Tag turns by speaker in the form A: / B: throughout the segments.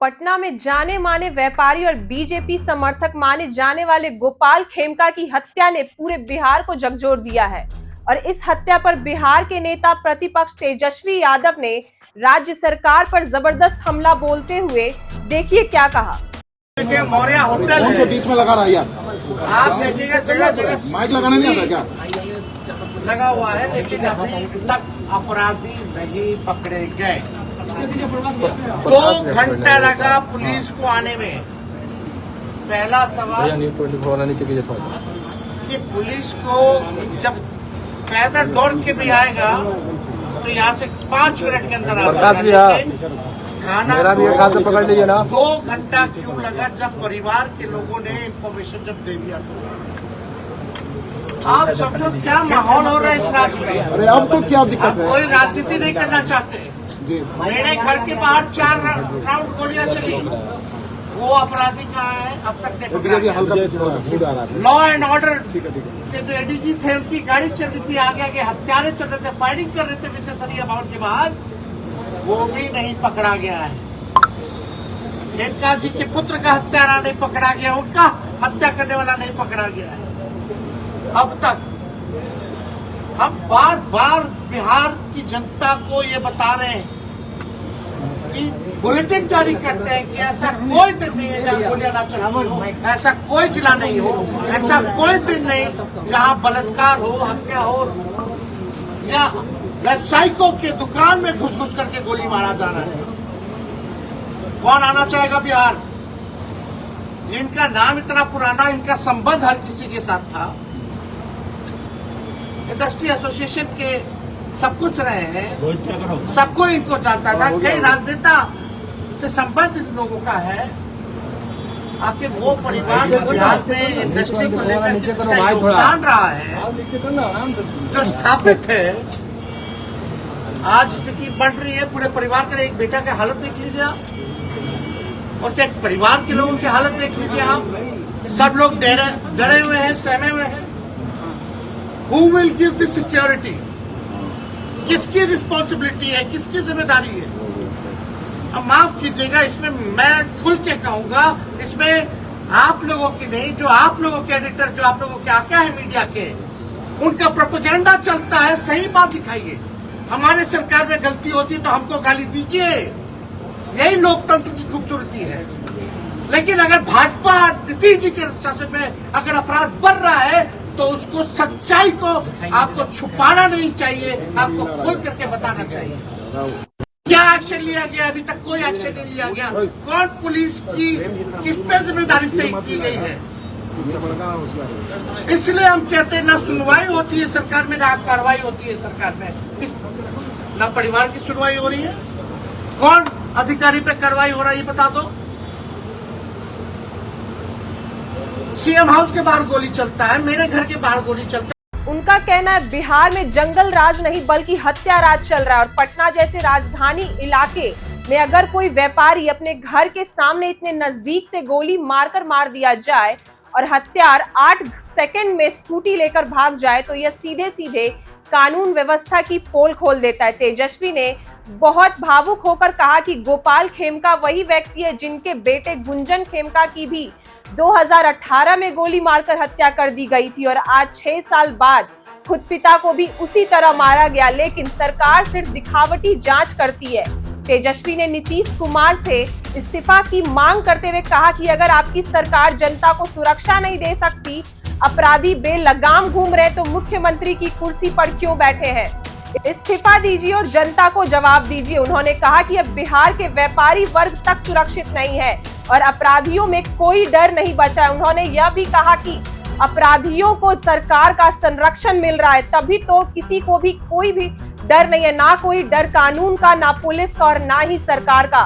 A: पटना में जाने माने व्यापारी और बीजेपी समर्थक माने जाने वाले गोपाल खेमका की हत्या ने पूरे बिहार को झकझोर दिया है और इस हत्या पर बिहार के नेता प्रतिपक्ष तेजस्वी यादव ने राज्य सरकार पर जबरदस्त हमला बोलते हुए देखिए क्या कहा।
B: देखिए मौर्य होटल
C: कौन से बीच में लगा रहा है यार?
B: आप देखिएगा जगह जगह
C: माइक लगाना नहीं आता क्या?
B: लगा हुआ है, लेकिन अभी तक अपराधी नहीं पकड़े गए। 2 घंटा लगा पुलिस को आने में। पहला सवाल कि पुलिस को जब पैदल दौड़ के भी आएगा तो यहाँ से 5 मिनट के अंदर थाना
D: पकड़ लीजिए ना।
B: 2 घंटा क्यों लगा? जब परिवार के लोगों ने इंफॉर्मेशन जब दे दिया तो आप समझो क्या माहौल हो रहा है इस राज्य में।
C: अरे अब तो क्या दिक्कत है?
B: कोई राजनीति नहीं करना चाहते। मेरे घर के बाहर 4 राउंड गोलियां चली, वो अपराधी कहाँ है अब तक नहीं पकड़ा। लॉ एंड ऑर्डर के जो एडीजी थे उनकी गाड़ी चल रही थी, आगे आगे हत्यारे चल रहे थे, फायरिंग कर रहे थे विशेषज्ञ भवन के बाहर, वो भी नहीं पकड़ा गया है। खेमका जी के पुत्र का हत्यारा नहीं पकड़ा गया, उनका हत्या करने वाला नहीं पकड़ा गया है अब तक। हम बार बार बिहार की जनता को ये बता रहे हैं कि बुलेटिन जारी करते हैं कि ऐसा कोई दिन नहीं है जहाँ गोलियां ना चलती हो, ऐसा कोई जिला नहीं हो, ऐसा कोई दिन नहीं जहाँ बलात्कार हो, हत्या हो या व्यवसायिकों के दुकान में घुस घुस करके गोली मारा जाना है। कौन आना चाहेगा बिहार? इनका नाम इतना पुराना, इनका संबंध हर किसी के साथ था, इंडस्ट्री एसोसिएशन के सब कुछ रहे हैं, सबको इनको जानता था। कई राजनेता से संबंध इन लोगों का है। आखिर वो परिवार जो बिहार में इंडस्ट्री को लेकर जिसका योगदान रहा है, जो स्थापित है, आज स्थिति बढ़ रही है। पूरे परिवार का एक बेटा की हालत देख लीजिए आप, और क्या परिवार के लोगों की हालत देख लीजिए आप। सब लोग डरे हुए हैं, सहमे हुए हैं। Who will give the security? किसकी रिस्पॉन्सिबिलिटी है, किसकी जिम्मेदारी है? अब माफ कीजिएगा, इसमें मैं खुल के कहूंगा, इसमें आप लोगों की नहीं, जो आप लोगों के एडिटर, जो आप लोगों के आका है मीडिया के, उनका प्रोपेगेंडा चलता है। सही बात दिखाइए। हमारे सरकार में गलती होती तो हमको गाली दीजिए, यही लोकतंत्र की खूबसूरती है। लेकिन अगर भाजपा नीतीश जी के शासन में अगर अपराध बढ़ रहा है तो उसको, सच्चाई को आपको छुपाना नहीं चाहिए, आपको खोल करके बताना चाहिए। क्या एक्शन लिया गया? अभी तक कोई एक्शन नहीं लिया गया। कौन पुलिस की किस पे जिम्मेदारी तय की गई है? इसलिए हम कहते हैं ना सुनवाई होती है सरकार में, ना कार्रवाई होती है सरकार में, ना परिवार की सुनवाई हो रही है। कौन अधिकारी पे कार्रवाई हो रहा है ये बता दो। सीएम हाउस के बाहर गोली चलता है, मेरे घर के बाहर गोली चलता है।
A: उनका कहना है बिहार में जंगल राज नहीं बल्कि हत्या राज चल रहा है और पटना जैसे राजधानी इलाके में अगर कोई व्यापारी अपने घर के सामने इतने नजदीक से गोली मारकर मार दिया जाए और हत्यार 8 सेकंड में स्कूटी लेकर भाग जाए तो यह सीधे सीधे कानून व्यवस्था की पोल खोल देता है। तेजस्वी ने बहुत भावुक होकर कहा कि गोपाल खेमका वही व्यक्ति है जिनके बेटे गुंजन खेमका की भी 2018 में गोली मारकर हत्या कर दी गई थी और आज 6 साल बाद खुद पिता को भी उसी तरह मारा गया, लेकिन सरकार सिर्फ दिखावटी जांच करती है। तेजस्वी ने नीतीश कुमार से इस्तीफा की मांग करते हुए कहा कि अगर आपकी सरकार जनता को सुरक्षा नहीं दे सकती, अपराधी बेलगाम घूम रहे तो मुख्यमंत्री की कुर्सी पर क्यों बैठे हैं? इस्तीफा दीजिए और जनता को जवाब दीजिए। उन्होंने कहा कि अब बिहार के व्यापारी वर्ग तक सुरक्षित नहीं है और अपराधियों में कोई डर नहीं बचा है। उन्होंने यह भी कहा कि अपराधियों को सरकार का संरक्षण मिल रहा है, तभी तो किसी को भी कोई भी डर नहीं है, ना कोई डर कानून का, ना पुलिस का और ना ही सरकार का।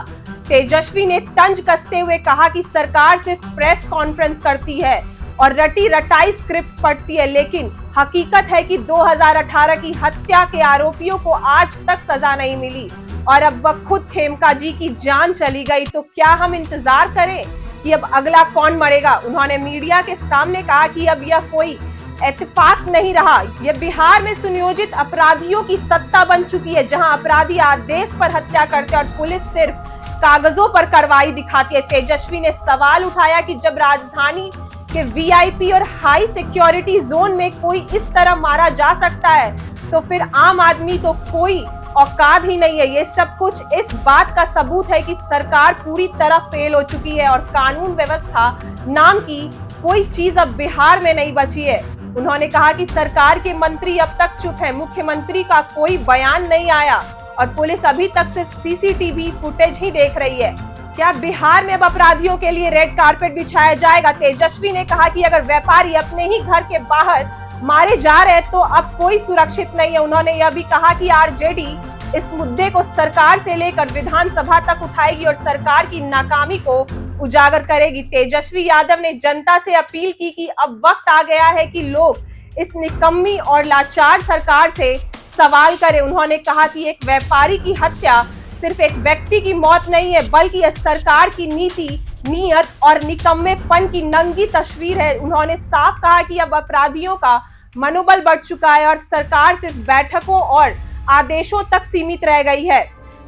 A: तेजस्वी ने तंज कसते हुए कहा कि सरकार सिर्फ प्रेस कॉन्फ्रेंस करती है और रटी रटाई स्क्रिप्ट पढ़ती है, लेकिन हकीकत है कि 2018 की हत्या के आरोपियों को आज तक सजा नहीं मिली और अब वह खुद खेमका जी की जान चली गई। तो क्या हम इंतजार करें कि अब अगला कौन मरेगा? उन्होंने मीडिया के सामने कहा कि अब यह कोई इत्तेफाक नहीं रहा, यह बिहार में सुनियोजित अपराधियों की सत्ता बन चुकी है, जहां अपराधी आदेश पर हत्या करते और पुलिस सिर्फ कागजों पर कार्रवाई दिखाती है। तेजस्वी ने सवाल उठाया कि जब राजधानी के वीआईपी और हाई सिक्योरिटी जोन में कोई इस तरह मारा जा सकता है तो फिर आम आदमी तो कोई औकात ही नहीं है। ये सब कुछ इस बात का सबूत है कि सरकार पूरी तरह फेल हो चुकी है और कानून व्यवस्था नाम की कोई चीज अब बिहार में नहीं बची है। उन्होंने कहा कि सरकार के मंत्री अब तक चुप है, मुख्यमंत्री का कोई बयान नहीं आया और पुलिस अभी तक सिर्फ सीसीटीवी फुटेज ही देख रही है। क्या बिहार में अब अपराधियों के लिए रेड कारपेट बिछाया जाएगा? तेजस्वी ने कहा कि अगर व्यापारी अपने ही घर के बाहर मारे जा रहे हैं तो अब कोई सुरक्षित नहीं है। उन्होंने यह भी कहा कि आरजेडी इस मुद्दे को सरकार से लेकर विधानसभा तक उठाएगी और सरकार की नाकामी को उजागर करेगी। तेजस्वी यादव ने जनता से अपील की कि अब वक्त आ गया है कि लोग इस निकम्मी और लाचार सरकार से सवाल करें। उन्होंने कहा कि एक व्यापारी की हत्या सिर्फ एक व्यक्ति की मौत नहीं है बल्कि यह सरकार की नीति, नीयत और निकम्मेपन की नंगी तस्वीर है। उन्होंने साफ कहा कि अब अपराधियों का मनोबल बढ़ चुका है और सरकार सिर्फ बैठकों और आदेशों तक सीमित रह गई है।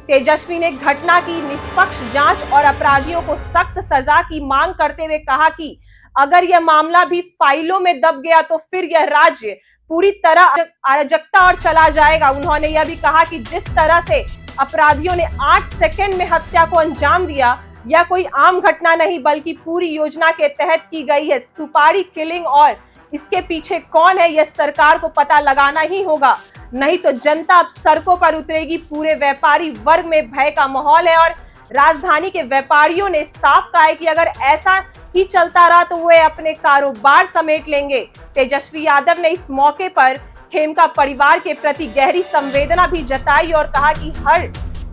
A: तेजस्वी ने घटना की निष्पक्ष जांच और अपराधियों को सख्त सजा की मांग करते हुए कहा कि अगर यह मामला भी फाइलों में दब गया तो फिर यह राज्य पूरी तरह अराजकता और चला जाएगा। उन्होंने यह भी कहा कि जिस तरह से अपराधियों ने 8 सेकंड में हत्या को अंजाम दिया, यह कोई आम घटना नहीं बल्कि पूरी योजना के तहत की गई है। सुपारी किलिंग और इसके पीछे कौन है यह सरकार को पता लगाना ही होगा, नहीं तो जनता अब सड़कों पर उतरेगी। पूरे व्यापारी वर्ग में भय का माहौल है और राजधानी के व्यापारियों ने साफ कहा है कि अगर ऐसा ही चलता रहा तो वे अपने कारोबार समेट लेंगे। तेजस्वी यादव ने इस मौके पर खेमका परिवार के प्रति गहरी संवेदना भी जताई और कहा कि हर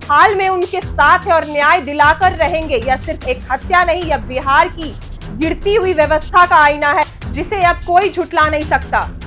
A: हाल में उनके साथ है और न्याय दिलाकर रहेंगे। यह सिर्फ एक हत्या नहीं, यह बिहार की गिरती हुई व्यवस्था का आईना है जिसे अब कोई झुठला नहीं सकता।